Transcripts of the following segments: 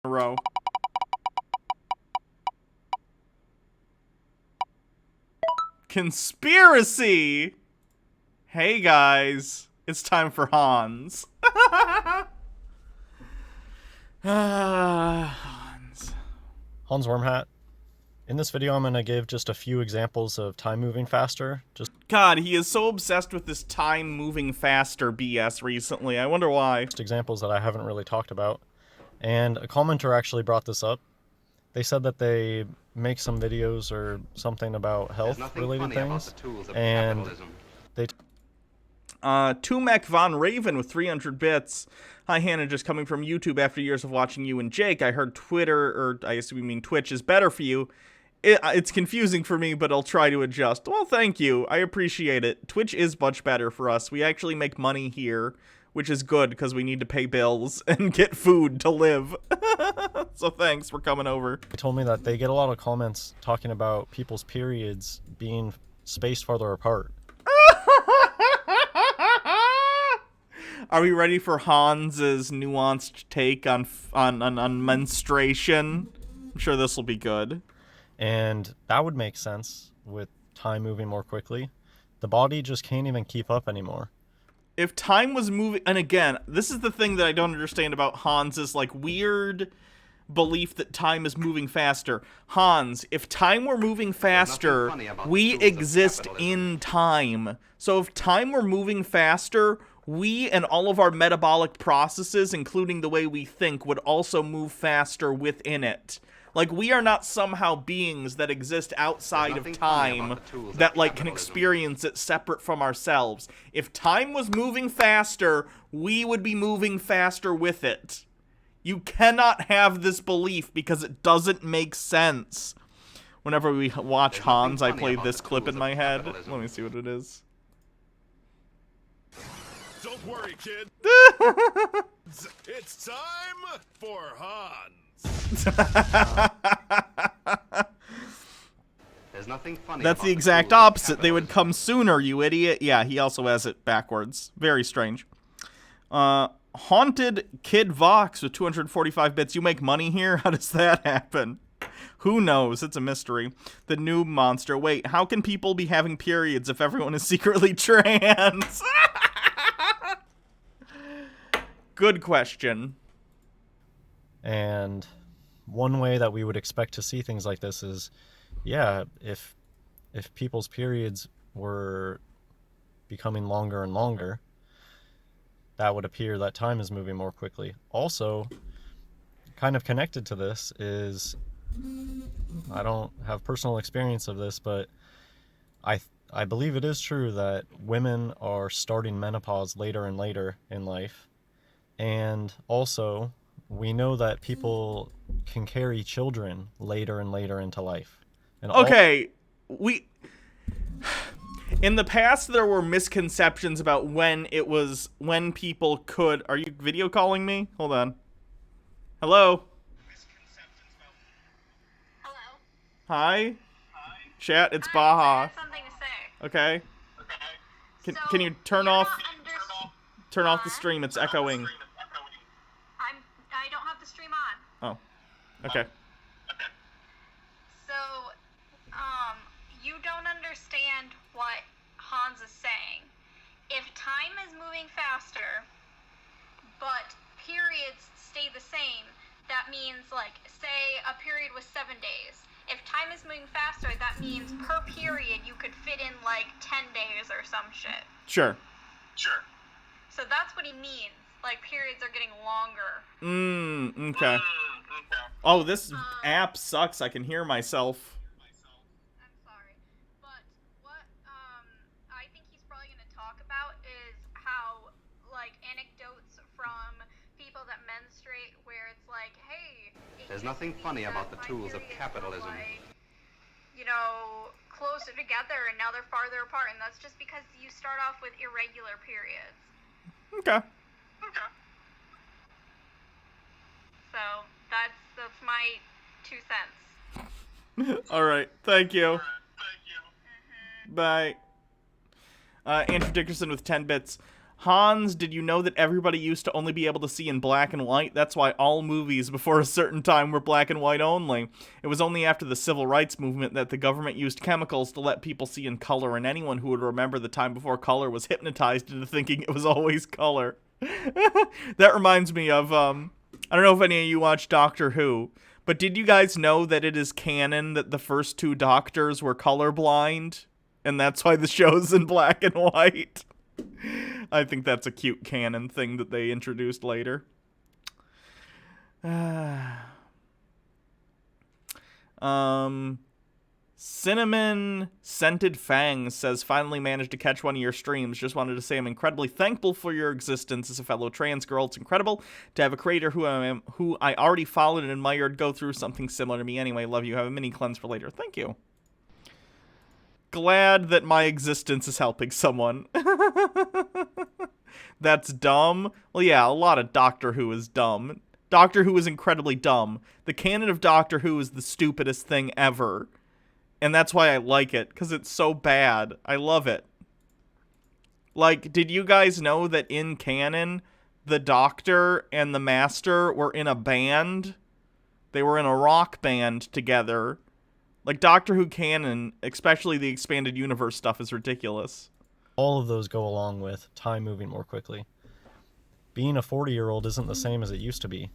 a row. Conspiracy! Hey guys, it's time for Hans. Hans. Hans Wormhat. In this video, I'm going to give just a few examples of time moving faster. God, he is so obsessed with this time moving faster BS recently. I wonder why. Just examples that I haven't really talked about. And a commenter actually brought this up. They said that they make some videos or something about health-related things, and they... Tumek Von Raven with 300 bits. Hi, Hannah, just coming from YouTube after years of watching you and Jake. I heard Twitter, or I assume you mean Twitch, is better for you. It's confusing for me, but I'll try to adjust. Well, thank you. I appreciate it. Twitch is much better for us. We actually make money here, which is good because we need to pay bills and get food to live. So thanks for coming over. They told me that they get a lot of comments talking about people's periods being spaced farther apart. Are we ready for Hans's nuanced take on menstruation? I'm sure this will be good. And that would make sense with time moving more quickly. The body just can't even keep up anymore. If time was moving, and again, this is the thing that I don't understand about Hans's like weird belief that time is moving faster. Hans, if time were moving faster, we exist in time. So if time were moving faster, we and all of our metabolic processes, including the way we think, would also move faster within it. Like, we are not somehow beings that exist outside of time that, like, can experience it separate from ourselves. If time was moving faster, we would be moving faster with it. You cannot have this belief because it doesn't make sense. Whenever we watch Hans, I play this clip in my head. Let me see what it is. Don't worry, kid. It's time for Hans. There's nothing funny. That's the exact opposite. They would come sooner, you idiot. Yeah, he also has it backwards. Very strange. Haunted Kid Vox with 245 bits. You make money here? How does that happen? Who knows? It's a mystery. The noob monster. Wait, how can people be having periods if everyone is secretly trans? Good question. And one way that we would expect to see things like this is, yeah, if people's periods were becoming longer and longer, that would appear that time is moving more quickly. Also, kind of connected to this is, I don't have personal experience of this, but I believe it is true that women are starting menopause later and later in life. And also, we know that people can carry children later and later into life. And okay, in the past, there were misconceptions about when people could... Are you video calling me? Hold on. Hello? Hello? Hi? Chat, it's Baha. I have something to say. Okay. Can you turn off the stream? It's echoing. I don't have the stream on. Oh. Okay. So, you don't understand what Hans is saying. If time is moving faster, but periods stay the same, that means, like, say a period was 7 days. If time is moving faster, that means per period you could fit in, like, 10 days or some shit. Sure. So that's what he means. Like, periods are getting longer. Okay. Oh, this app sucks. I can hear myself. I'm sorry. But what I think he's probably going to talk about is how, like, anecdotes from people that menstruate where it's like, hey... There's nothing funny about the tools of capitalism. Like, you know, closer together and now they're farther apart. And that's just because you start off with irregular periods. Okay. So, that's my 2 cents. Alright, thank you. Bye. Andrew Dickerson with 10 bits. Hans, did you know that everybody used to only be able to see in black and white? That's why all movies before a certain time were black and white only. It was only after the civil rights movement that the government used chemicals to let people see in color, and anyone who would remember the time before color was hypnotized into thinking it was always color. That reminds me of, I don't know if any of you watch Doctor Who, but did you guys know that it is canon that the first 2 doctors were colorblind? And that's why the show's in black and white? I think that's a cute canon thing that they introduced later. Cinnamon Scented Fangs says, finally managed to catch one of your streams. Just wanted to say I'm incredibly thankful for your existence as a fellow trans girl. It's incredible to have a creator who I already followed and admired go through something similar to me. Anyway, love you. Have a mini cleanse for later. Thank you. Glad that my existence is helping someone. That's dumb. Well, yeah, a lot of Doctor Who is dumb. Doctor Who is incredibly dumb. The canon of Doctor Who is the stupidest thing ever. And that's why I like it, because it's so bad. I love it. Like, did you guys know that in canon, the Doctor and the Master were in a band? They were in a rock band together. Like, Doctor Who canon, especially the expanded universe stuff, is ridiculous. All of those go along with time moving more quickly. Being a 40-year-old isn't the same as it used to be.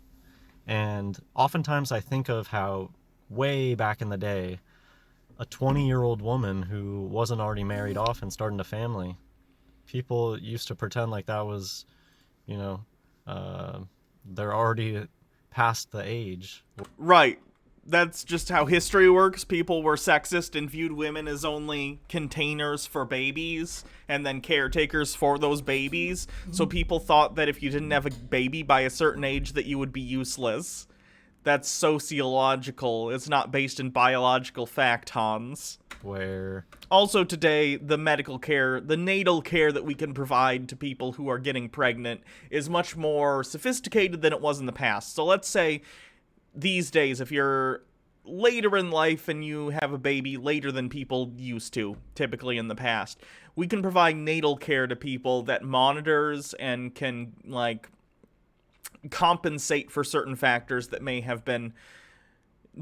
And oftentimes I think of how way back in the day, a 20-year-old woman who wasn't already married off and starting a family, people used to pretend like that was, you know, they're already past the age. Right. That's just how history works. People were sexist and viewed women as only containers for babies and then caretakers for those babies. So people thought that if you didn't have a baby by a certain age that you would be useless. That's sociological. It's not based in biological fact, Hans. Where also today, the medical care, the natal care that we can provide to people who are getting pregnant is much more sophisticated than it was in the past. So let's say these days, if you're later in life and you have a baby later than people used to, typically in the past, we can provide natal care to people that monitors and can, like, compensate for certain factors that may have been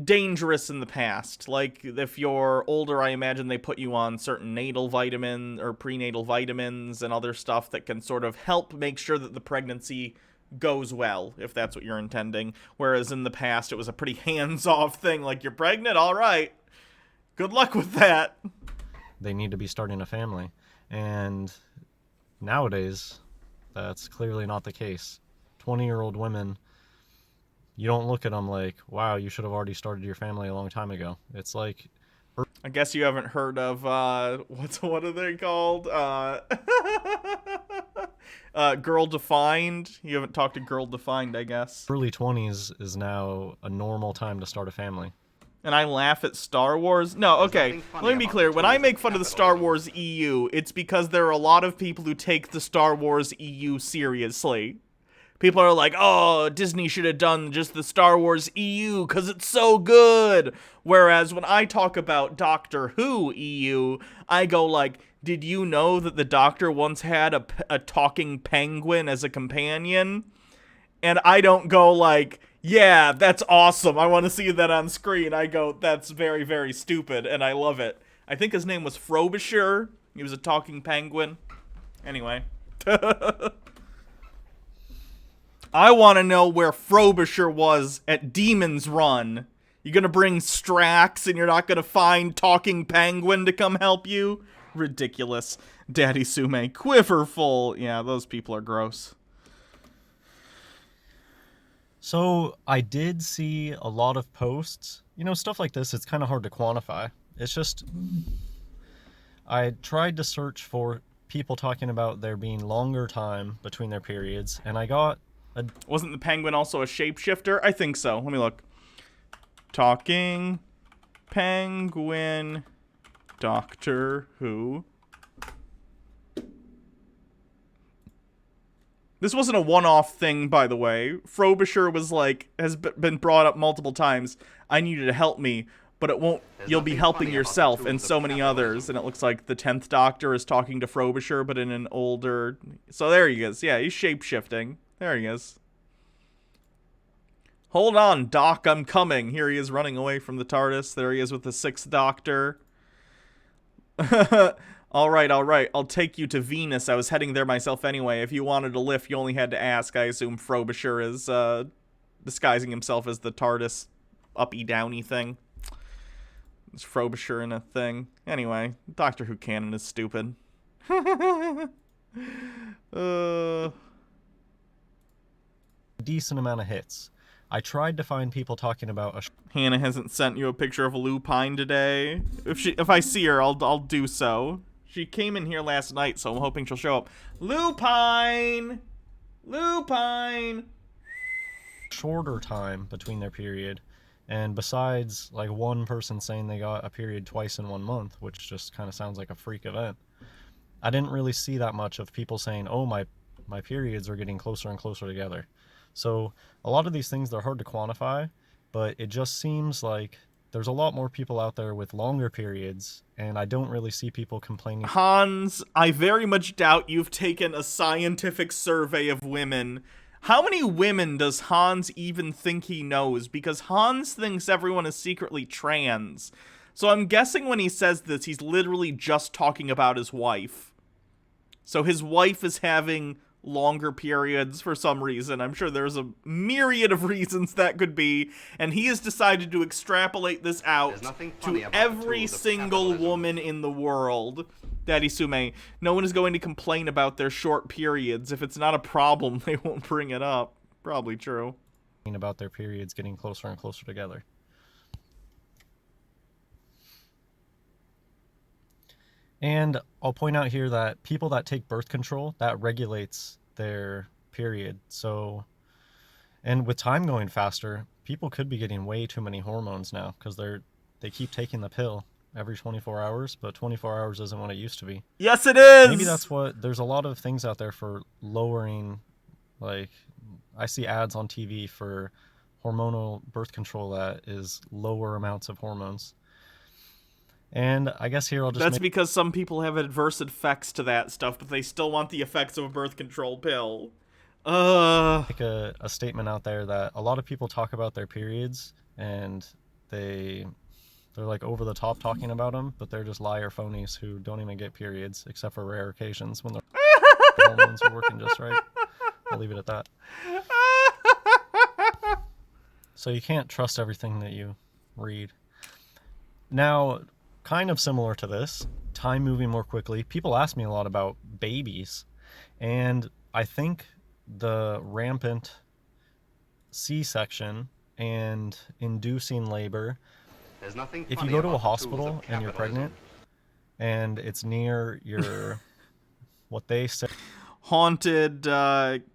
dangerous in the past. Like, if you're older, I imagine they put you on certain natal vitamin or prenatal vitamins and other stuff that can sort of help make sure that the pregnancy goes well, if that's what you're intending. Whereas in the past, it was a pretty hands-off thing. Like, you're pregnant? All right. Good luck with that. they need to be starting a family. And nowadays, that's clearly not the case. 20-year-old women, you don't look at them like, wow, you should have already started your family a long time ago. It's like... I guess you haven't heard of, what are they called? Girl Defined. You haven't talked to Girl Defined, I guess. Early 20s is now a normal time to start a family. And I laugh at Star Wars? No, okay, let me be clear. When I make fun of the Star Wars EU, it's because there are a lot of people who take the Star Wars EU seriously. People are like, oh, Disney should have done just the Star Wars EU because it's so good. Whereas when I talk about Doctor Who EU, I go like, did you know that the Doctor once had a talking penguin as a companion? And I don't go like, yeah, that's awesome. I want to see that on screen. I go, that's very, very stupid, and I love it. I think his name was Frobisher. He was a talking penguin. Anyway. I want to know where Frobisher was at Demon's Run. You gonna bring Strax and you're not gonna find Talking Penguin to come help you? Ridiculous. Daddy Sume, Quiverful. Yeah, those people are gross. So I did see a lot of posts. You know, stuff like this, it's kind of hard to quantify. It's just, I tried to search for people talking about there being longer time between their periods, and I got Wasn't the penguin also a shapeshifter? I think so. Let me look. Talking Penguin Doctor Who. This wasn't a one-off thing, by the way. Frobisher was like, has been brought up multiple times. I need you to help me. but it won't. There's You'll be nothing helping funny about the yourself tools and of so many capitalism. others. And it looks like the 10th Doctor is talking to Frobisher, but in an older. So there he is. Yeah, he's shape-shifting. There he is. Hold on, Doc, I'm coming. Here he is running away from the TARDIS. There he is with the 6th Doctor. All right, I'll take you to Venus. I was heading there myself anyway. If you wanted a lift, you only had to ask. I assume Frobisher is disguising himself as the TARDIS uppy-downy thing. It's Frobisher in a thing. Anyway, Doctor Who canon is stupid. Decent amount of hits. I tried to find people talking about Hannah hasn't sent you a picture of a lupine today. If I see her, I'll do so. She came in here last night, so I'm hoping she'll show up. Lupine! Lupine! shorter time between their period. And besides, like, one person saying they got a period twice in 1 month, which just kind of sounds like a freak event, I didn't really see that much of people saying, oh, my periods are getting closer and closer together. So a lot of these things, they're hard to quantify, but it just seems like there's a lot more people out there with longer periods, and I don't really see people complaining. Hans, I very much doubt you've taken a scientific survey of women. How many women does Hans even think he knows? Because Hans thinks everyone is secretly trans. So I'm guessing when he says this, he's literally just talking about his wife. So his wife is having longer periods for some reason. I'm sure there's a myriad of reasons that could be, and he has decided to extrapolate this out to every single woman in the world. Daddy Sume, no one is going to complain about their short periods. If it's not a problem, they won't bring it up. Probably true. About their periods getting closer and closer together. And I'll point out here that people that take birth control, that regulates their period. So, and with time going faster, people could be getting way too many hormones now because they keep taking the pill every 24 hours, but 24 hours isn't what it used to be. Yes, it is! Maybe that's what, there's a lot of things out there for lowering, like, I see ads on TV for hormonal birth control that is lower amounts of hormones. And I guess here I'll just That's because some people have adverse effects to that stuff, but they still want the effects of a birth control pill. Make a statement out there that a lot of people talk about their periods, and they're like over the top talking about them, but they're just liar phonies who don't even get periods, except for rare occasions when their hormones are working just right. I'll leave it at that. So you can't trust everything that you read. Now, kind of similar to this, time moving more quickly. People ask me a lot about babies, and I think the rampant C-section and inducing labor, if you go to a hospital and you're pregnant and it's near your what they say, Haunted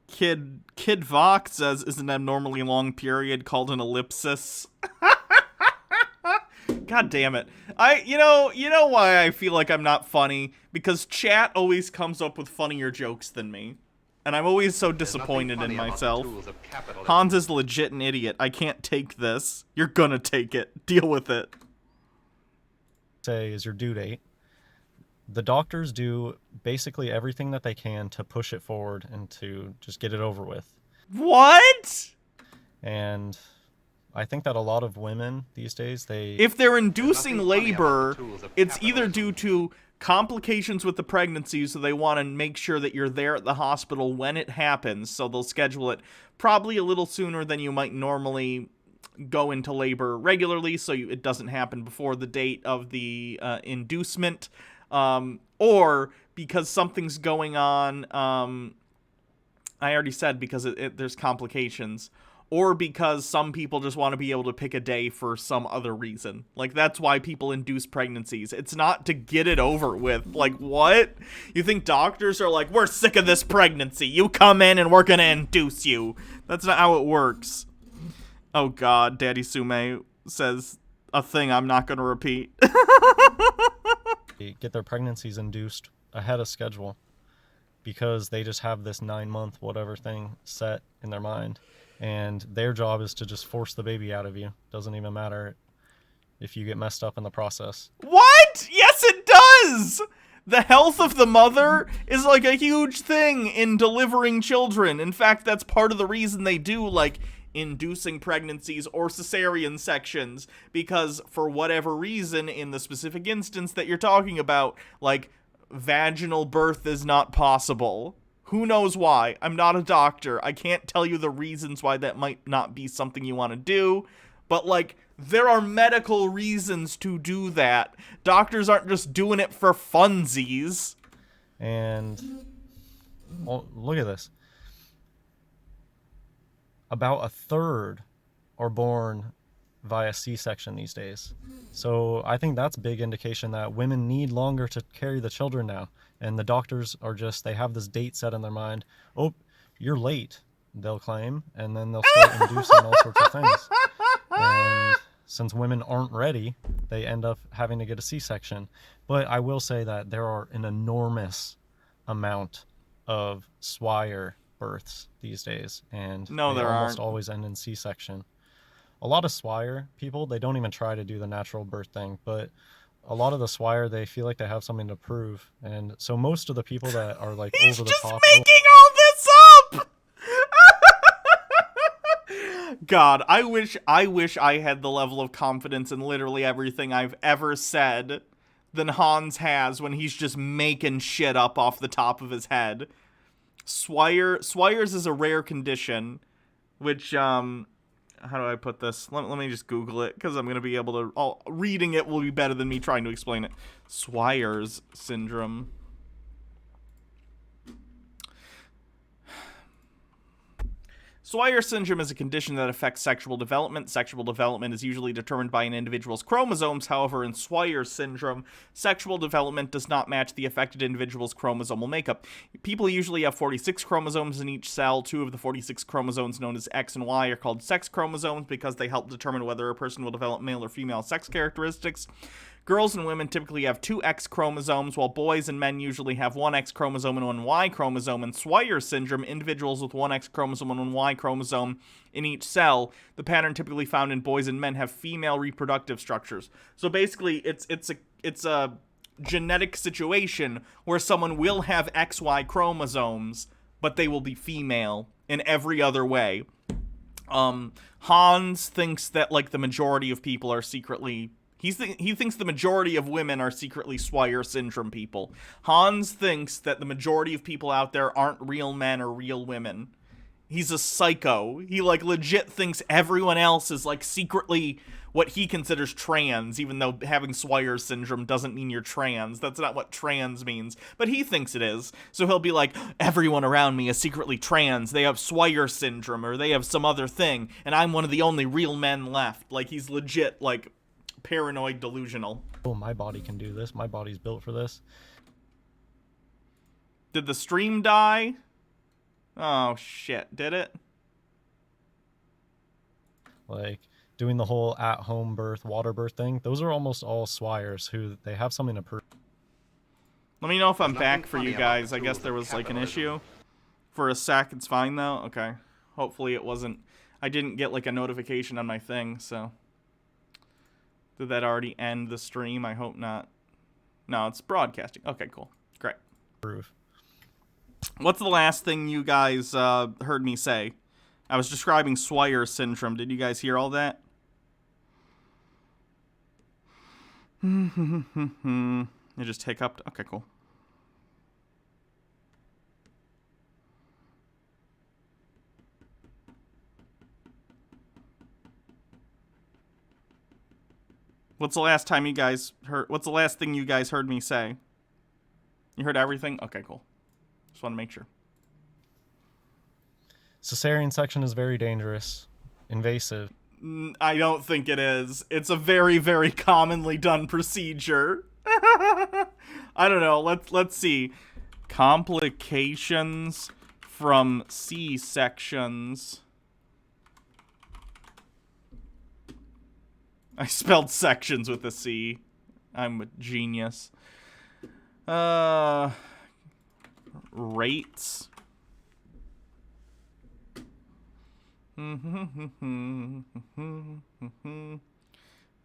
Kid Vox says is an abnormally long period called an ellipsis. God damn it. You know why I feel like I'm not funny? Because chat always comes up with funnier jokes than me. And I'm always so disappointed in myself. Hans is legit an idiot. I can't take this. You're gonna take it. Deal with it. say is your due date. The doctors do basically everything that they can to push it forward and to just get it over with. What? And I think that a lot of women these days, if they're inducing labor, it's either due to complications with the pregnancy, so they want to make sure that you're there at the hospital when it happens, so they'll schedule it probably a little sooner than you might normally go into labor regularly, so it doesn't happen before the date of the inducement, or because something's going on, I already said because there's complications, or because some people just want to be able to pick a day for some other reason. Like, that's why people induce pregnancies. It's not to get it over with. Like, what? You think doctors are like, we're sick of this pregnancy. You come in and we're going to induce you. That's not how it works. Oh, God. Daddy Sume says a thing I'm not going to repeat. They get their pregnancies induced ahead of schedule because they just have this 9-month whatever thing set in their mind. And their job is to just force the baby out of you. Doesn't even matter if you get messed up in the process. What? Yes, it does! The health of the mother is like a huge thing in delivering children. In fact, that's part of the reason they do like inducing pregnancies or cesarean sections, because for whatever reason, in the specific instance that you're talking about, like vaginal birth is not possible. Who knows why? I'm not a doctor. I can't tell you the reasons why that might not be something you want to do, but like, there are medical reasons to do that. Doctors aren't just doing it for funsies. And well, look at this. About a third are born via C-section these days. So I think that's a big indication that women need longer to carry the children now. And the doctors are just, they have this date set in their mind. Oh, you're late, they'll claim. And then they'll start inducing all sorts of things. And since women aren't ready, they end up having to get a C-section. But I will say that there are an enormous amount of Swire births these days, and No, they there almost aren't. always end in C-section. A lot of Swire people, they don't even try to do the natural birth thing, but a lot of the Swire, they feel like they have something to prove. And so most of the people that are like He's over the just top, making all this up! God, I wish I had the level of confidence in literally everything I've ever said than Hans has when he's just making shit up off the top of his head. Swire's is a rare condition, which, how do I put this? Let me just Google it, because I'm going to be able to, reading it will be better than me trying to explain it. Swire's syndrome. Swire syndrome is a condition that affects sexual development. Sexual development is usually determined by an individual's chromosomes. However, in Swire syndrome, sexual development does not match the affected individual's chromosomal makeup. People usually have 46 chromosomes in each cell. 2 of the 46 chromosomes, known as X and Y, are called sex chromosomes because they help determine whether a person will develop male or female sex characteristics. Girls and women typically have 2 X chromosomes, while boys and men usually have 1 X chromosome and 1 Y chromosome. In Swire syndrome, individuals with 1 X chromosome and 1 Y chromosome in each cell, the pattern typically found in boys and men, have female reproductive structures. So basically, it's a genetic situation where someone will have XY chromosomes, but they will be female in every other way. Hans thinks that like the majority of people are secretly... He thinks the majority of women are secretly Swire syndrome people. Hans thinks that the majority of people out there aren't real men or real women. He's a psycho. He, like, legit thinks everyone else is, like, secretly what he considers trans, even though having Swire syndrome doesn't mean you're trans. That's not what trans means. But he thinks it is. So he'll be like, everyone around me is secretly trans. They have Swire syndrome, or they have some other thing, and I'm one of the only real men left. Like, he's legit, like... paranoid delusional. oh, my body can do this. My body's built for this. Did the stream die? Oh, shit. Did it? Like, doing the whole at-home birth, water birth thing, those are almost all Swires who, they have something to prove. Let me know if I'm There's back nothing for you funny about guys. the I guess tools there of was, like, an capitalism. issue. For a sec, it's fine, though? Okay. Hopefully it wasn't... I didn't get, like, a notification on my thing, so... Did that already end the stream? I hope not. No, it's broadcasting. Okay, cool. Great. Proof. What's the last thing you guys heard me say? I was describing Swire syndrome. Did you guys hear all that? You just hiccuped? Okay, cool. What's the last thing you guys heard me say? You heard everything? Okay, cool. Just want to make sure. Cesarean section is very dangerous, invasive. I don't think it is. It's a very, very commonly done procedure. I don't know. Let's see. Complications from C-sections. I spelled sections with a C. I'm a genius. Rates.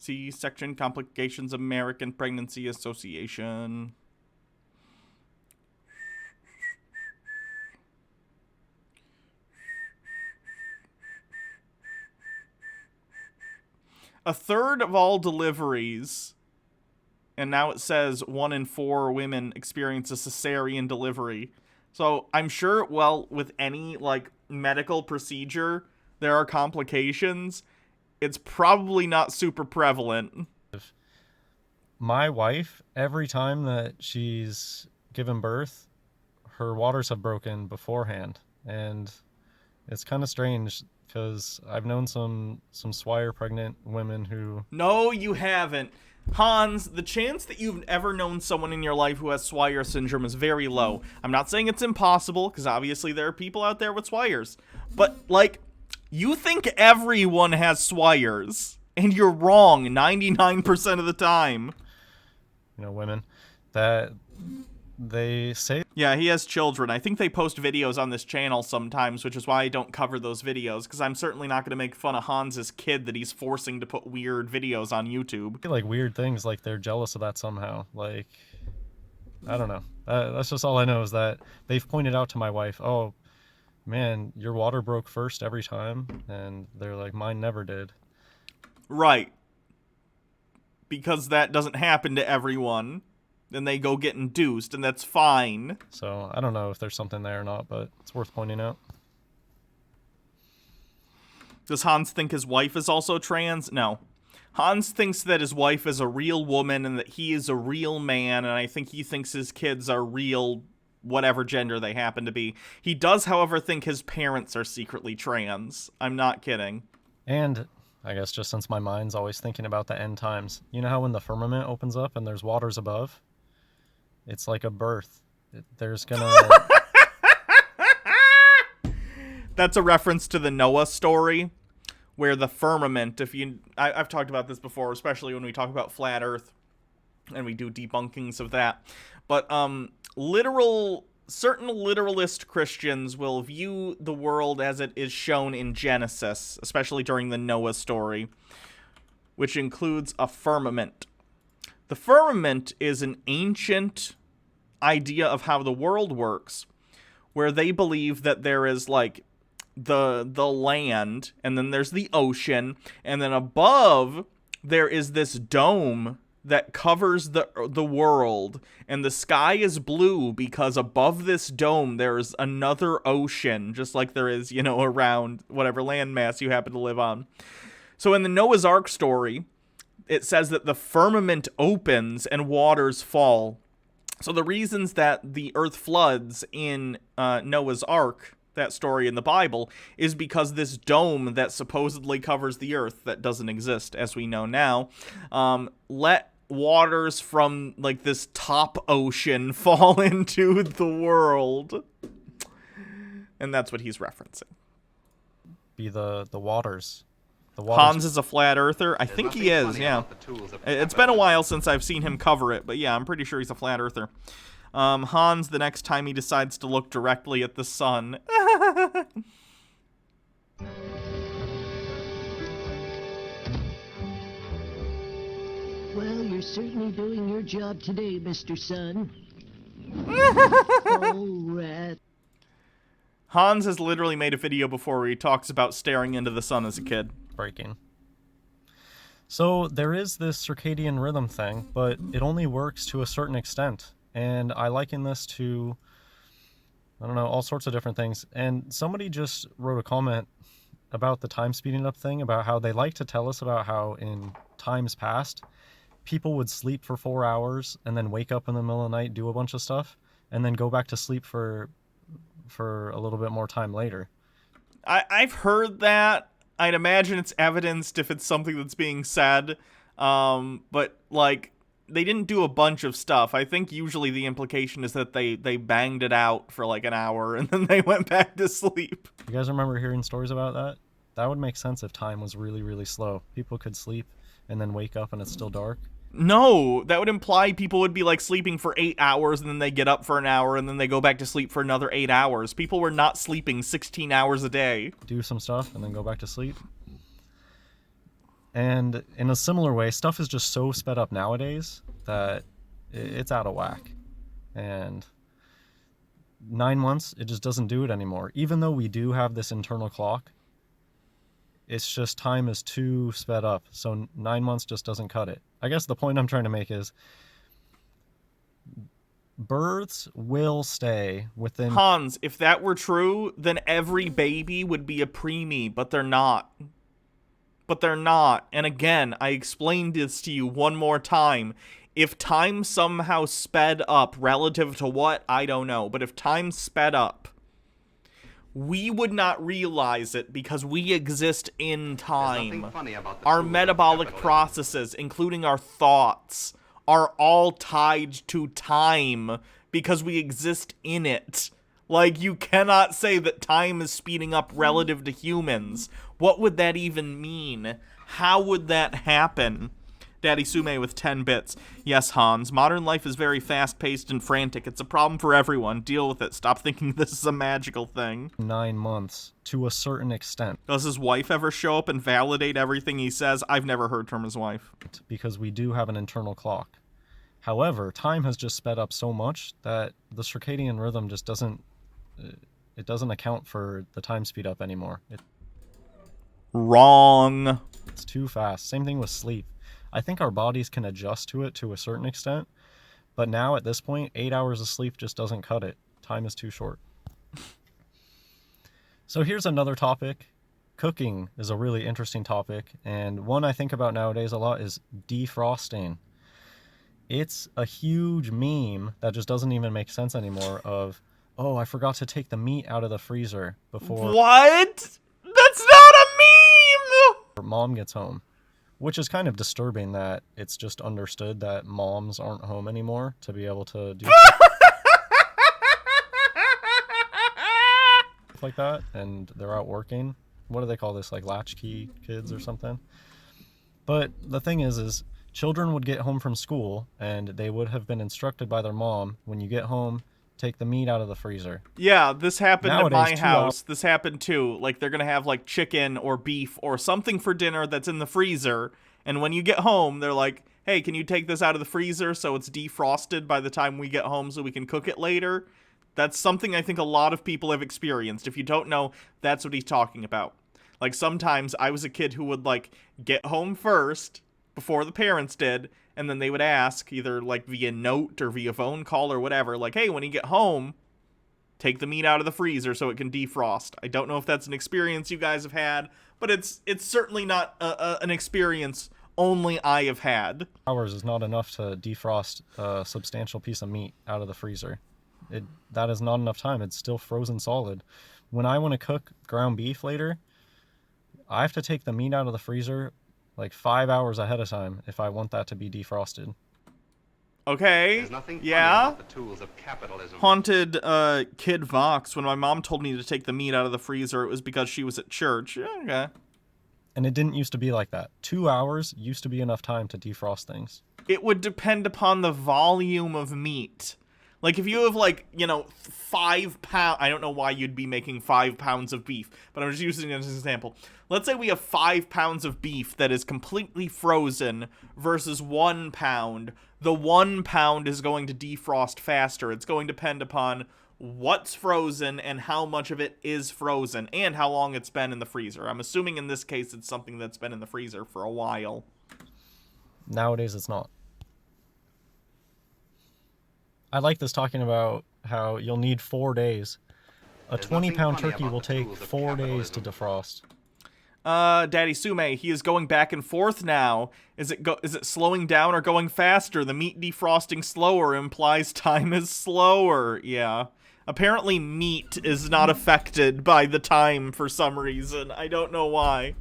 C-section complications, American Pregnancy Association. A third of all deliveries, and now it says 1 in 4 women experience a cesarean delivery. So I'm sure, well, with any, like, medical procedure, there are complications. It's probably not super prevalent. My wife, every time that she's given birth, her waters have broken beforehand. And it's kind of strange, because I've known some Swire pregnant women who... No, you haven't. Hans, the chance that you've ever known someone in your life who has Swire syndrome is very low. I'm not saying it's impossible, because obviously there are people out there with Swires. But, like, you think everyone has Swires, and you're wrong 99% of the time. You know, women, that they say... Yeah, he has children. I think they post videos on this channel sometimes, which is why I don't cover those videos, because I'm certainly not going to make fun of Hans's kid that he's forcing to put weird videos on YouTube. Like, weird things, like they're jealous of that somehow. Like, I don't know. That's just all I know, is that they've pointed out to my wife, oh, man, your water broke first every time, and they're like, mine never did. Right. Because that doesn't happen to everyone. Then they go get induced, and that's fine. So, I don't know if there's something there or not, but it's worth pointing out. Does Hans think his wife is also trans? No. Hans thinks that his wife is a real woman and that he is a real man, and I think he thinks his kids are real, whatever gender they happen to be. He does, however, think his parents are secretly trans. I'm not kidding. And I guess just since my mind's always thinking about the end times, you know how when the firmament opens up and there's waters above? It's like a birth. There's gonna... That's a reference to the Noah story, where the firmament, I've talked about this before, especially when we talk about flat Earth, and we do debunkings of that. But certain literalist Christians will view the world as it is shown in Genesis, especially during the Noah story, which includes a firmament. The firmament is an ancient idea of how the world works, where they believe that there is, like, the land, and then there's the ocean, and then above there is this dome that covers the world, and the sky is blue because above this dome there's another ocean, just like there is, you know, around whatever landmass you happen to live on. So in the Noah's Ark story, it says that the firmament opens and waters fall. So the reasons that the earth floods in Noah's Ark, that story in the Bible, is because this dome that supposedly covers the earth, that doesn't exist as we know now, let waters from, like, this top ocean fall into the world. And that's what he's referencing. Be the waters. Hans is a flat earther? I think he is, yeah. It's been a while since I've seen him cover it, but yeah, I'm pretty sure he's a flat earther. Hans, the next time he decides to look directly at the sun. Well, you're certainly doing your job today, Mr. Sun. Oh, rat. Hans has literally made a video before where he talks about staring into the sun as a kid. Breaking. So there is this circadian rhythm thing, but it only works to a certain extent. And I liken this to, I don't know, all sorts of different things. And somebody just wrote a comment about the time speeding up thing, about how they like to tell us about how in times past, people would sleep for 4 hours and then wake up in the middle of the night, do a bunch of stuff, and then go back to sleep for a little bit more time later. I've heard that. I'd imagine it's evidenced if it's something that's being said. But, like, they didn't do a bunch of stuff. I think usually the implication is that they banged it out for, like, an hour and then they went back to sleep. You guys remember hearing stories about that? That would make sense if time was really, really slow. People could sleep and then wake up and it's still dark. No, that would imply people would be, like, sleeping for 8 hours and then they get up for an hour and then they go back to sleep for another 8 hours. People were not sleeping 16 hours a day. Do some stuff and then go back to sleep. And in a similar way, stuff is just so sped up nowadays that it's out of whack. And 9 months, it just doesn't do it anymore. Even though we do have this internal clock, it's just time is too sped up. So 9 months just doesn't cut it. I guess the point I'm trying to make is births will stay within... Hans, if that were true, then every baby would be a preemie, but they're not. But they're not. And again, I explained this to you one more time. If time somehow sped up relative to what, I don't know. But if time sped up, we would not realize it because we exist in time. Our metabolic processes, including our thoughts, are all tied to time because we exist in it. Like, you cannot say that time is speeding up relative to humans. What would that even mean? How would that happen? Daddy Sume with 10 bits. Yes, Hans, modern life is very fast-paced and frantic. It's a problem for everyone. Deal with it. Stop thinking this is a magical thing. 9 months, to a certain extent. Does his wife ever show up and validate everything he says? I've never heard from his wife. Because we do have an internal clock. However, time has just sped up so much that the circadian rhythm just doesn't... It doesn't account for the time speed up anymore. Wrong. It's too fast. Same thing with sleep. I think our bodies can adjust to it to a certain extent, but now at this point, 8 hours of sleep just doesn't cut it. Time is too short. So here's another topic. Cooking is a really interesting topic, and one I think about nowadays a lot is defrosting. It's a huge meme that just doesn't even make sense anymore of, oh, I forgot to take the meat out of the freezer before... What? That's not a meme! Mom gets home. Which is kind of disturbing that it's just understood that moms aren't home anymore to be able to do stuff like that, and they're out working. What do they call this, like latchkey kids or something? But the thing is children would get home from school, and they would have been instructed by their mom, when you get home, take the meat out of the freezer. Yeah, this happened Nowadays, at my house. This happened too. Like, they're gonna have, like, chicken or beef or something for dinner that's in the freezer, and when you get home, they're like, hey, can you take this out of the freezer so it's defrosted by the time we get home so we can cook it later? That's something I think a lot of people have experienced. If you don't know, that's what he's talking about. Like, sometimes I was a kid who would, like, get home first, before the parents did, and then they would ask, either like via note or via phone call or whatever, like, hey, when you get home, take the meat out of the freezer so it can defrost. I don't know if that's an experience you guys have had, but it's certainly not an experience only I have had. Hours is not enough to defrost a substantial piece of meat out of the freezer. That is not enough time. It's still frozen solid. When I want to cook ground beef later, I have to take the meat out of the freezer like 5 hours ahead of time if I want that to be defrosted. Okay, yeah. The tools of capitalism. Haunted Kid Vox, when my mom told me to take the meat out of the freezer, it was because she was at church. Okay. And it didn't used to be like that. 2 hours used to be enough time to defrost things. It would depend upon the volume of meat. Like, if you have, like, 5 pounds... I don't know why you'd be making 5 pounds of beef, but I'm just using it as an example. Let's say we have 5 pounds of beef that is completely frozen versus 1 pound. The 1 pound is going to defrost faster. It's going to depend upon what's frozen and how much of it is frozen and how long it's been in the freezer. I'm assuming in this case it's something that's been in the freezer for a while. Nowadays it's not. I like this talking about how you'll need 4 days. A 20-pound turkey will take 4 days to defrost. Daddy Sume, he is going back and forth now. Is it slowing down or going faster? The meat defrosting slower implies time is slower. Yeah. Apparently meat is not affected by the time for some reason. I don't know why.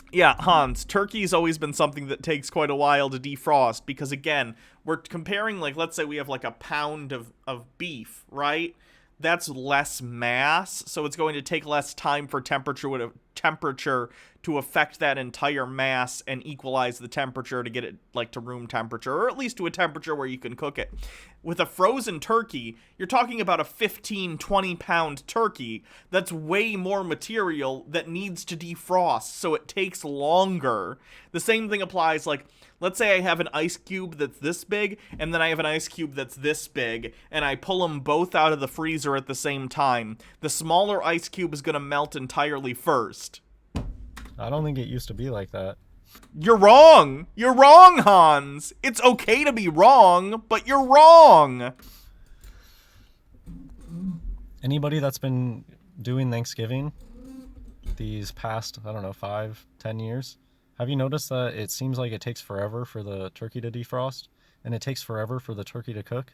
Yeah, Hans, turkey's always been something that takes quite a while to defrost because, again, we're comparing, like, let's say we have, like, a pound of beef, right? That's less mass, so it's going to take less time for temperature temperature to affect that entire mass and equalize the temperature to get it like to room temperature, or at least to a temperature where you can cook it. With a frozen turkey, you're talking about a 15, 20-pound turkey that's way more material that needs to defrost, so it takes longer. The same thing applies, like, let's say I have an ice cube that's this big, and then I have an ice cube that's this big, and I pull them both out of the freezer at the same time. The smaller ice cube is going to melt entirely first. I don't think it used to be like that. You're wrong! You're wrong, Hans! It's okay to be wrong, but you're wrong! Anybody that's been doing Thanksgiving these past, I don't know, 5, 10 years, have you noticed that it seems like it takes forever for the turkey to defrost, and it takes forever for the turkey to cook?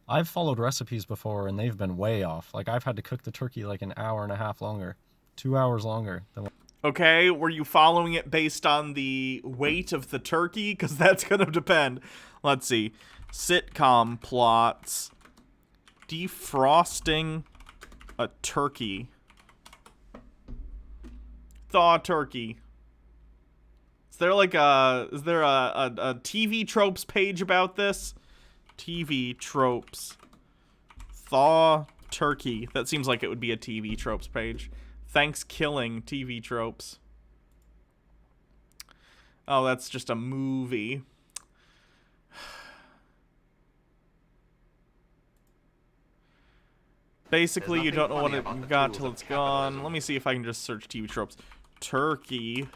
I've followed recipes before, and they've been way off. Like, I've had to cook the turkey like an hour and a half longer, 2 hours longer than. Okay, were you following it based on the weight of the turkey? Because that's going to depend. Let's see. Sitcom plots. Defrosting a turkey. Thaw turkey. Is there like a TV tropes page about this? TV tropes. Thaw turkey. That seems like it would be a TV tropes page. Thanksgiving TV tropes. Oh, that's just a movie. Basically, you don't know what it got till it's gone. Let me see if I can just search TV tropes. Turkey.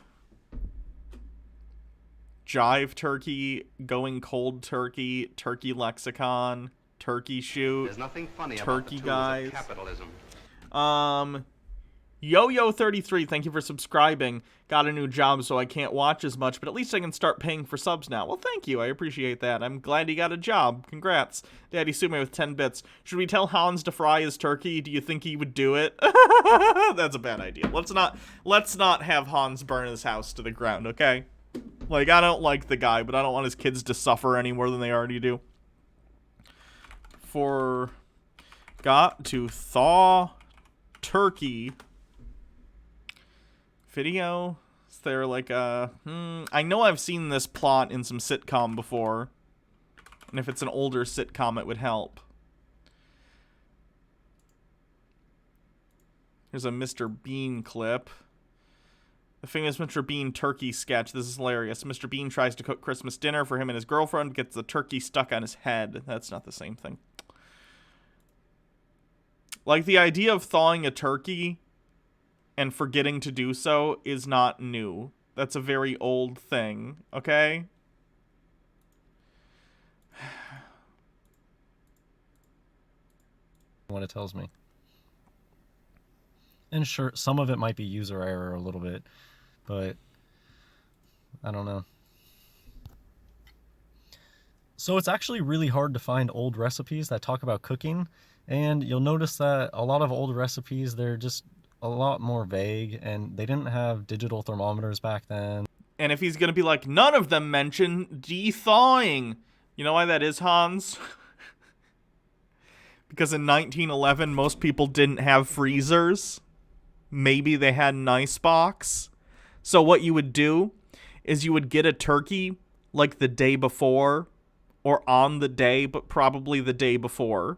Jive turkey. Going cold turkey. Turkey lexicon. Turkey shoot. There's nothing funny Turkey about the tools guys. of capitalism. Yo-Yo33, thank you for subscribing. Got a new job, so I can't watch as much, but at least I can start paying for subs now. Well, thank you. I appreciate that. I'm glad you got a job. Congrats. Daddy Sume with 10 bits. Should we tell Hans to fry his turkey? Do you think he would do it? That's a bad idea. Let's not have Hans burn his house to the ground, okay? Like, I don't like the guy, but I don't want his kids to suffer any more than they already do. Forgot to thaw turkey. Video? Is there like a... I know I've seen this plot in some sitcom before. And if it's an older sitcom, it would help. Here's a Mr. Bean clip. The famous Mr. Bean turkey sketch. This is hilarious. Mr. Bean tries to cook Christmas dinner for him and his girlfriend, gets the turkey stuck on his head. That's not the same thing. Like, the idea of thawing a turkey and forgetting to do so is not new. That's a very old thing, okay? What it tells me. And sure, some of it might be user error a little bit, but I don't know. So it's actually really hard to find old recipes that talk about cooking, and you'll notice that a lot of old recipes, they're just a lot more vague, and they didn't have digital thermometers back then. And if he's gonna be like, none of them mention de-thawing. You know why that is, Hans? Because in 1911, most people didn't have freezers. Maybe they had an icebox. So what you would do is you would get a turkey like the day before, or on the day, but probably the day before,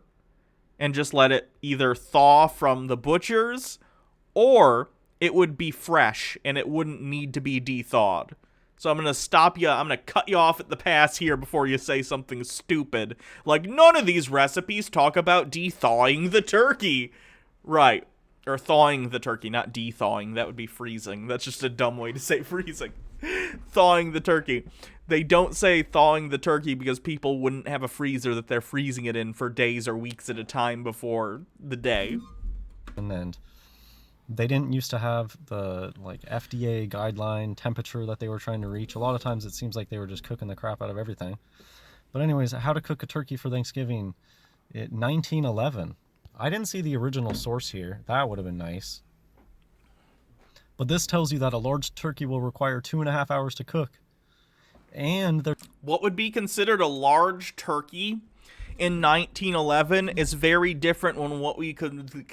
and just let it either thaw from the butcher's, or it would be fresh and it wouldn't need to be de-thawed. So I'm going to stop you. I'm going to cut you off at the pass here before you say something stupid. Like, none of these recipes talk about de-thawing the turkey. Right. Or thawing the turkey, not de-thawing. That would be freezing. That's just a dumb way to say freezing. Thawing the turkey. They don't say thawing the turkey because people wouldn't have a freezer that they're freezing it in for days or weeks at a time before the day. And then they didn't used to have the like FDA guideline temperature that they were trying to reach. A lot of times it seems like they were just cooking the crap out of everything. But anyways, how to cook a turkey for Thanksgiving. 1911. I didn't see the original source here. That would have been nice. But this tells you that a large turkey will require 2.5 hours to cook. And what would be considered a large turkey in 1911 is very different than what we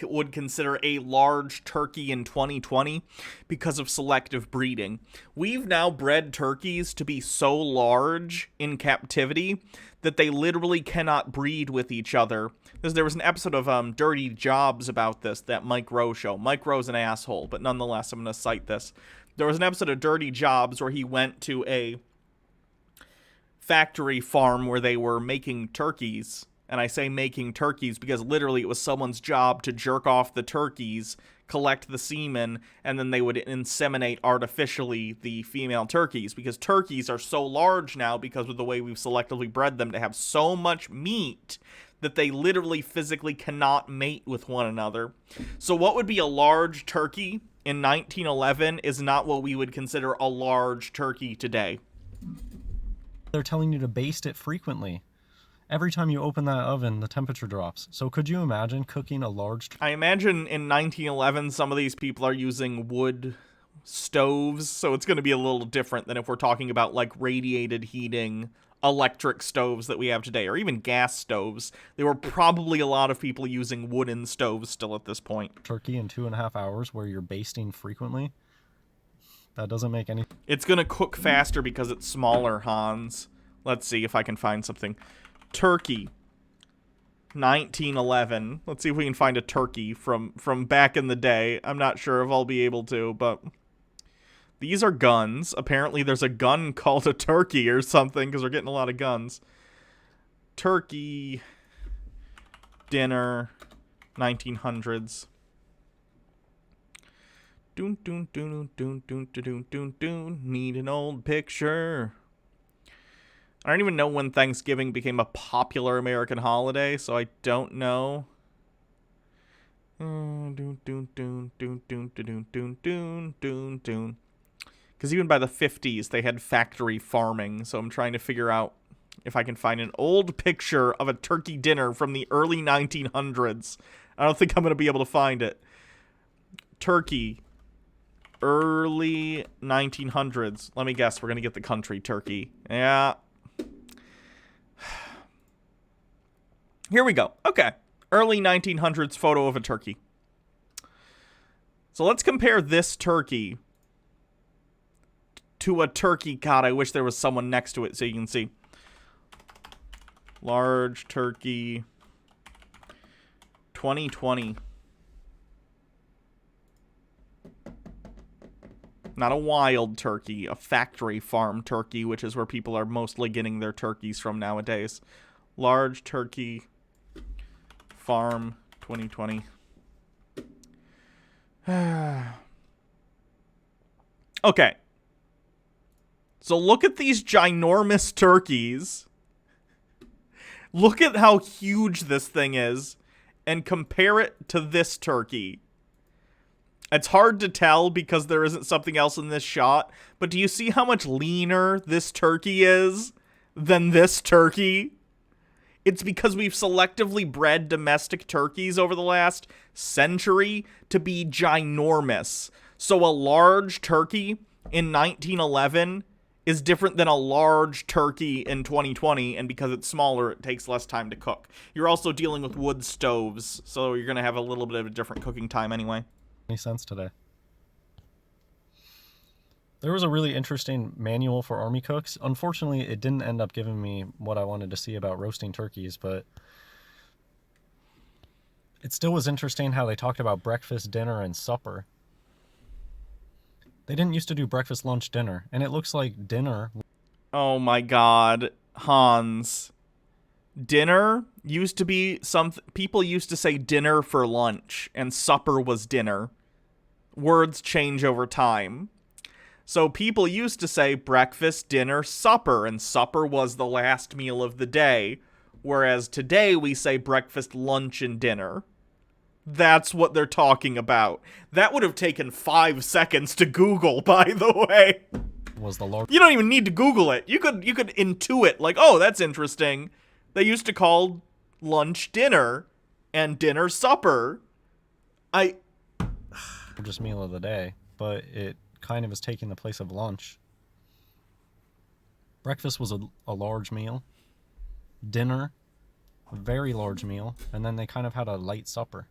would consider a large turkey in 2020 because of selective breeding. We've now bred turkeys to be so large in captivity that they literally cannot breed with each other. There was an episode of Dirty Jobs about this, that Mike Rowe show. Mike Rowe's an asshole, but nonetheless, I'm going to cite this. There was an episode of Dirty Jobs where he went to a factory farm where they were making turkeys. And I say making turkeys because literally it was someone's job to jerk off the turkeys, collect the semen, and then they would inseminate artificially the female turkeys, because turkeys are so large now because of the way we've selectively bred them to have so much meat that they literally physically cannot mate with one another. So what would be a large turkey in 1911 is not what we would consider a large turkey today. They're telling you to baste it frequently. Every time you open that oven, the temperature drops. So could you imagine cooking a large... I imagine in 1911, some of these people are using wood stoves, so it's going to be a little different than if we're talking about, like, radiated heating electric stoves that we have today, or even gas stoves. There were probably a lot of people using wooden stoves still at this point. Turkey in 2.5 hours where you're basting frequently? That doesn't make any... It's going to cook faster because it's smaller, Hans. Let's see if I can find something. Turkey, 1911. Let's see if we can find a turkey from back in the day. I'm not sure if I'll be able to, but these are guns. Apparently there's a gun called a turkey or something because we're getting a lot of guns. Turkey, dinner, 1900s. Doon doon doon doon doon doon doon doon. Need an old picture. I don't even know when Thanksgiving became a popular American holiday, so I don't know. Because even by the 50s, they had factory farming, so I'm trying to figure out if I can find an old picture of a turkey dinner from the early 1900s. I don't think I'm going to be able to find it. Turkey. Early 1900s. Let me guess, we're going to get the country turkey. Yeah. Here we go. Okay. Early 1900s photo of a turkey. So let's compare this turkey to a turkey. God, I wish there was someone next to it so you can see. Large turkey. 2020. Not a wild turkey, a factory farm turkey, which is where people are mostly getting their turkeys from nowadays. Large turkey farm 2020. Okay. So look at these ginormous turkeys. Look at how huge this thing is and compare it to this turkey. It's hard to tell because there isn't something else in this shot, but do you see how much leaner this turkey is than this turkey? It's because we've selectively bred domestic turkeys over the last century to be ginormous. So a large turkey in 1911 is different than a large turkey in 2020, and because it's smaller, it takes less time to cook. You're also dealing with wood stoves, so you're going to have a little bit of a different cooking time anyway. Any sense today. There was a really interesting manual for army cooks. Unfortunately, it didn't end up giving me what I wanted to see about roasting turkeys, but it still was interesting how they talked about breakfast, dinner, and supper. They didn't used to do breakfast, lunch, dinner, and it looks like dinner... Oh my god, Hans. Dinner used to be people used to say dinner for lunch, and supper was dinner. Words change over time. So people used to say breakfast, dinner, supper, and supper was the last meal of the day, whereas today we say breakfast, lunch, and dinner. That's what they're talking about. That would have taken 5 seconds to Google, by the way. Was the large... You don't even need to Google it. You could intuit, like, oh, that's interesting. They used to call lunch dinner and dinner supper. Just meal of the day, but it kind of is taking the place of lunch. Breakfast was a large meal. Dinner a very large meal, and then they kind of had a light supper.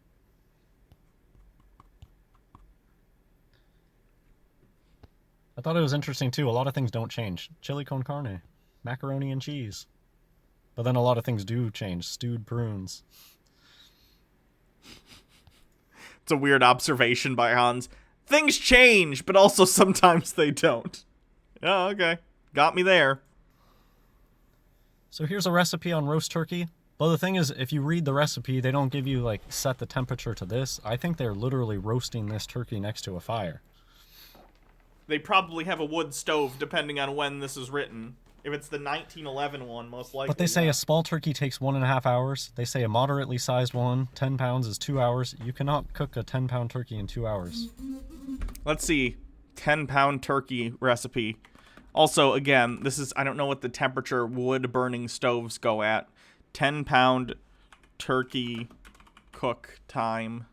I thought it was interesting too. A lot of things don't change. Chili con carne, macaroni and cheese. But then a lot of things do change. Stewed prunes. It's a weird observation by Hans. Things change, but also sometimes they don't. Oh, okay. Got me there. So here's a recipe on roast turkey. Well, the thing is, if you read the recipe, they don't give you, like, set the temperature to this. I think they're literally roasting this turkey next to a fire. They probably have a wood stove, depending on when this is written. If it's the 1911 one, most likely. But they say a small turkey takes 1.5 hours. They say a moderately sized one, 10 pounds, is 2 hours. You cannot cook a 10-pound turkey in 2 hours. Let's see. 10-pound turkey recipe. Also, again, this is, I don't know what the temperature wood-burning stoves go at. 10-pound turkey cook time.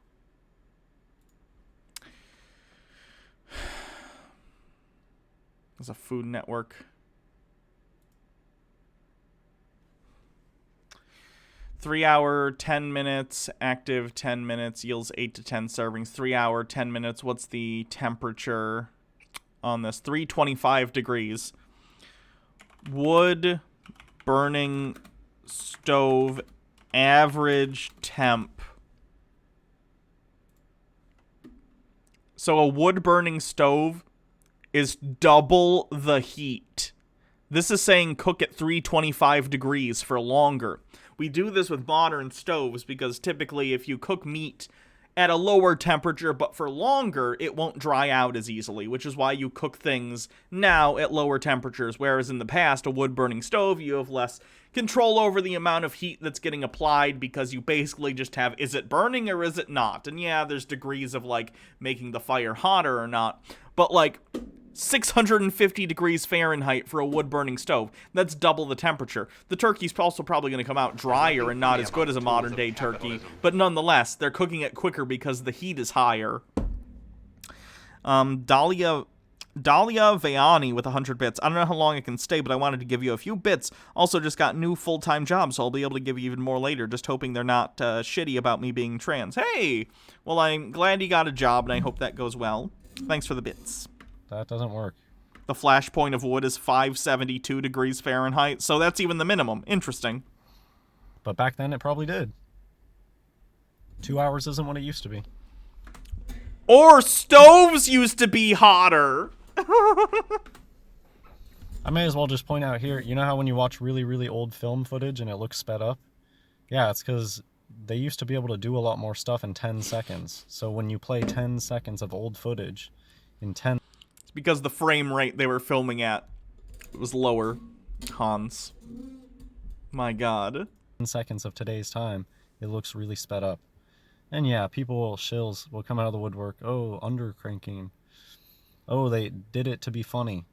There's a Food Network. 3 hour, 10 minutes, active 10 minutes, yields 8 to 10 servings. 3 hour, 10 minutes. What's the temperature on this? 325 degrees. Wood burning stove average temp. So a wood burning stove is double the heat. This is saying cook at 325 degrees for longer. We do this with modern stoves because typically if you cook meat at a lower temperature but for longer, it won't dry out as easily, which is why you cook things now at lower temperatures, whereas in the past, a wood-burning stove, you have less control over the amount of heat that's getting applied because you basically just have, is it burning or is it not? And yeah, there's degrees of, like, making the fire hotter or not, but, like, 650 degrees Fahrenheit for a wood-burning stove. That's double the temperature. The turkey's also probably going to come out drier and not as good as a modern-day turkey, but nonetheless, they're cooking it quicker because the heat is higher. Dahlia Vayani with 100 bits. I don't know how long I can stay, but I wanted to give you a few bits. Also just got new full-time jobs, so I'll be able to give you even more later. Just hoping they're not shitty about me being trans. Hey! Well, I'm glad you got a job, and I hope that goes well. Thanks for the bits. That doesn't work. The flash point of wood is 572 degrees Fahrenheit, so that's even the minimum. Interesting. But back then it probably did. 2 hours isn't what it used to be. Or stoves used to be hotter. I may as well just point out here, you know how when you watch really, really old film footage and it looks sped up? Yeah, it's because they used to be able to do a lot more stuff in 10 seconds. So when you play 10 seconds of old footage in 10... It's because the frame rate they were filming at was lower, Hans. My god. 10 seconds of today's time, it looks really sped up. And yeah, shills will come out of the woodwork. Oh, undercranking. Oh, they did it to be funny.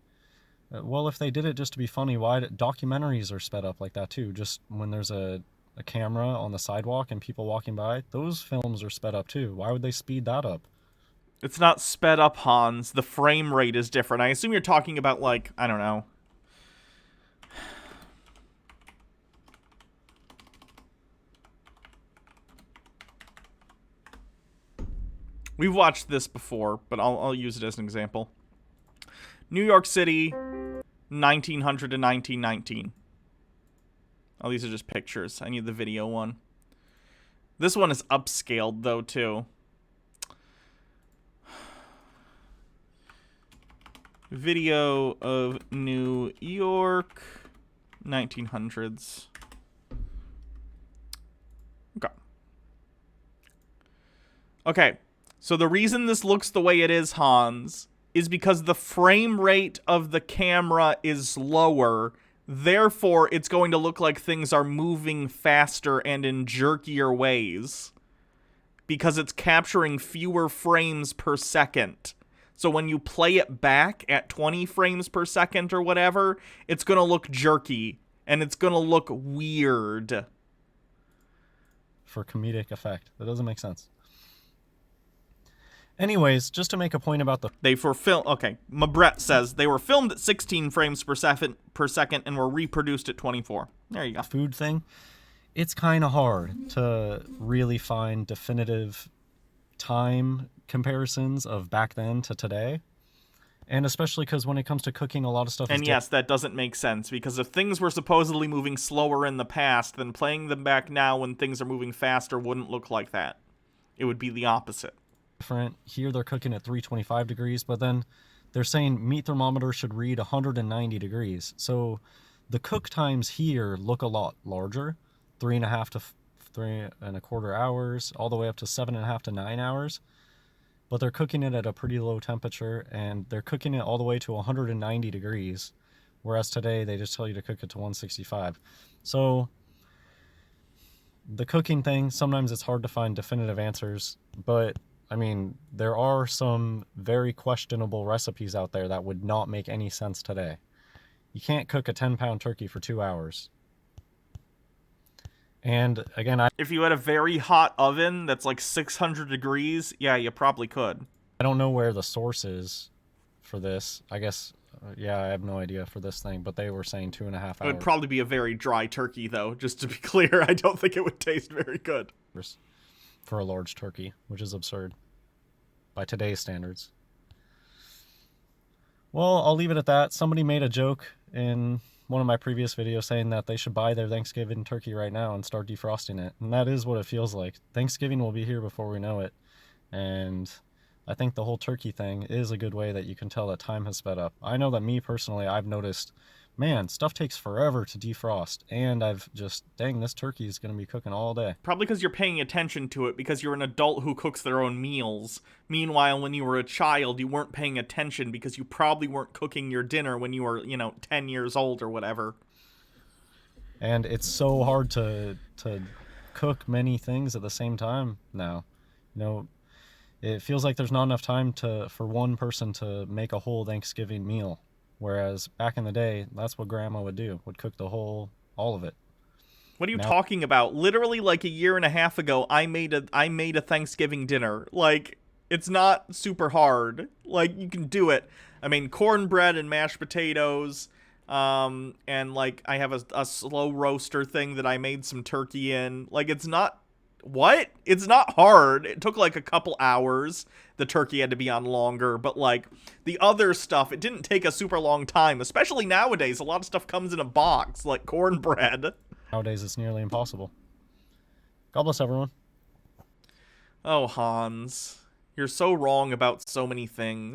Well, if they did it just to be funny, why... Documentaries are sped up like that too. Just when there's a camera on the sidewalk and people walking by, those films are sped up too. Why would they speed that up? It's not sped up, Hans. The frame rate is different. I assume you're talking about, like, I don't know. We've watched this before, but I'll use it as an example. New York City, 1900 to 1919. Oh, these are just pictures. I need the video one. This one is upscaled, though, too. Video of New York, 1900s. Okay, so the reason this looks the way it is, Hans, is because the frame rate of the camera is lower. Therefore, it's going to look like things are moving faster and in jerkier ways. Because it's capturing fewer frames per second. So when you play it back at 20 frames per second or whatever, it's going to look jerky. And it's going to look weird. For comedic effect. That doesn't make sense. Anyways, just to make a point about the... They were filmed... Okay, Mabret says they were filmed at 16 frames per second and were reproduced at 24. There you go. Food thing. it's kind of hard to really find definitive time comparisons of back then to today. And especially because when it comes to cooking, a lot of stuff is And yes, that doesn't make sense, because if things were supposedly moving slower in the past, then playing them back now when things are moving faster wouldn't look like that. It would be the opposite. different. Here they're cooking at 325 degrees, but then they're saying meat thermometer should read 190 degrees. So the cook times here look a lot larger, 3.5 to 3.25 hours, all the way up to 7.5 to 9 hours. But they're cooking it at a pretty low temperature, and they're cooking it all the way to 190 degrees, whereas today they just tell you to cook it to 165. So the cooking thing, sometimes it's hard to find definitive answers, but I mean, there are some very questionable recipes out there that would not make any sense today. You can't cook a 10-pound turkey for 2 hours. And again, If you had a very hot oven that's like 600 degrees, yeah, you probably could. I don't know where the source is for this. I guess, yeah, I have no idea for this thing, but they were saying 2.5 hours. It would probably be a very dry turkey, though, just to be clear. I don't think it would taste very good. For a large turkey, which is absurd by today's standards. Well, I'll leave it at that. Somebody made a joke in one of my previous videos saying that they should buy their Thanksgiving turkey right now and start defrosting it. And that is what it feels like. Thanksgiving will be here before we know it. And I think the whole turkey thing is a good way that you can tell that time has sped up. I know that me personally, I've noticed, man, stuff takes forever to defrost. And I've just, dang, this turkey is going to be cooking all day. Probably because you're paying attention to it, because you're an adult who cooks their own meals. Meanwhile, when you were a child, you weren't paying attention because you probably weren't cooking your dinner when you were, 10 years old or whatever. And it's so hard to cook many things at the same time now. It feels like there's not enough time for one person to make a whole Thanksgiving meal. Whereas back in the day, that's what Grandma would do, would cook all of it. What are you talking about? Literally like a year and a half ago, I made a Thanksgiving dinner. Like, it's not super hard. Like, you can do it. I mean, cornbread and mashed potatoes, and like I have a slow roaster thing that I made some turkey in. Like, it's not hard. It took like a couple hours. The turkey had to be on longer, but like the other stuff, it didn't take a super long time, especially nowadays. A lot of stuff comes in a box, like cornbread. Nowadays, it's nearly impossible. God bless everyone. Oh, Hans. You're so wrong about so many things.